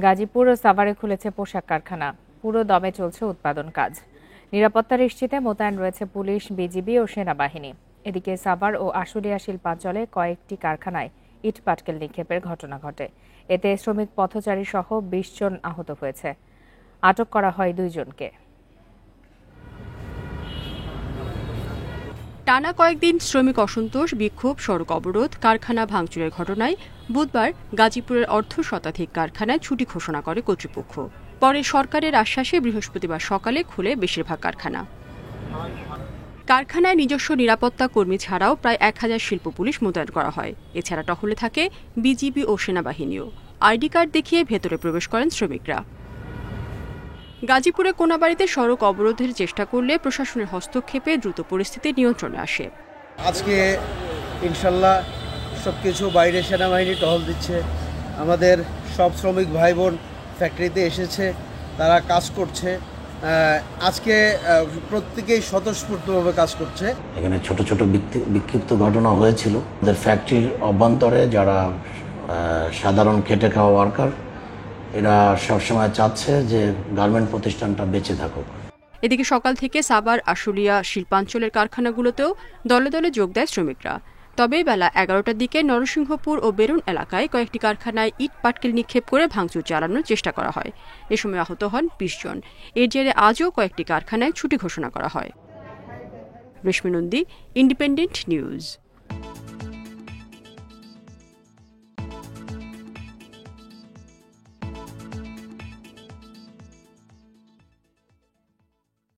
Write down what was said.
গাজীপুর ও সাভারে খুলেছে পোশাক কারখানা, পুরো দমে চলছে উৎপাদন কাজ। নিরাপত্তা নিশ্চিতে মোতায়েন রয়েছে পুলিশ, বিজিবি ও সেনাবাহিনী। এদিকে সাভার ও আশুলিয়া শিল্পাঞ্চলে কয়েকটি কারখানায় ইট পাটকেল নিক্ষেপের ঘটনা ঘটে। এতে শ্রমিক পথচারী সহ ২০ জন আহত হয়েছে। আটক করা হয় ২ জনকে। টানা কয়েকদিন শ্রমিক অসন্তোষ, বিক্ষোভ, সড়ক অবরোধ, কারখানা ভাঙচুরের ঘটনায় বুধবার গাজীপুরের অর্ধ শতাধিক কারখানায় ছুটি ঘোষণা করে কর্তৃপক্ষ। পরে সরকারের আশ্বাসে বৃহস্পতিবার সকালে খুলে বেশিরভাগ কারখানা। কারখানায় নিজস্ব নিরাপত্তা কর্মী ছাড়াও প্রায় ১,০০০ শিল্প পুলিশ মোতায়েন করা হয়। এছাড়া টহলে থাকে বিজিবি ও সেনাবাহিনীও। আইডি কার্ড দেখিয়ে ভেতরে প্রবেশ করেন শ্রমিকরা। গাজীপুরে কোনাবাড়িতে সড়ক অবরোধের চেষ্টা করলে প্রশাসনের হস্তক্ষেপে দ্রুত পরিস্থিতি নিয়ন্ত্রণে আসে। আজকে ইনশাল্লাহ সবকিছু বাইরে সেনাবাহিনী টহল দিচ্ছে। আমাদের সব শ্রমিক ভাই বোন ফ্যাক্টরিতে এসেছে, তারা কাজ করছে। আজকে প্রত্যেকেই স্বতঃস্ফূর্তভাবে কাজ করছে। এখানে ছোট ছোট বিক্ষিপ্ত ঘটনা হয়েছিল। আমাদের ফ্যাক্টরির অভ্যন্তরে যারা সাধারণ খেটে খাওয়া ওয়ার্কার, এরা সবসময় চাচ্ছে যে গার্মেন্ট প্রতিষ্ঠানটা বেঁচে থাকুক। এদিকে সকাল থেকে সাভার, আশুলিয়া শিল্পাঞ্চলের কারখানাগুলোতেও দলে দলে যোগ দেয় শ্রমিকরা। তবে বেলা ১১টার দিকে নরসিংহপুর ও বেরুন এলাকায় কয়েকটি কারখানায় ইট পাটকেল নিক্ষেপ করে ভাঙচুর চালানোর চেষ্টা করা হয়। এ সময় আহত হন ২০ জন। এর জেরে আজও কয়েকটি কারখানায় ছুটি ঘোষণা করা হয়। রেশমি নন্দী, ইন্ডিপেন্ডেন্ট নিউজ।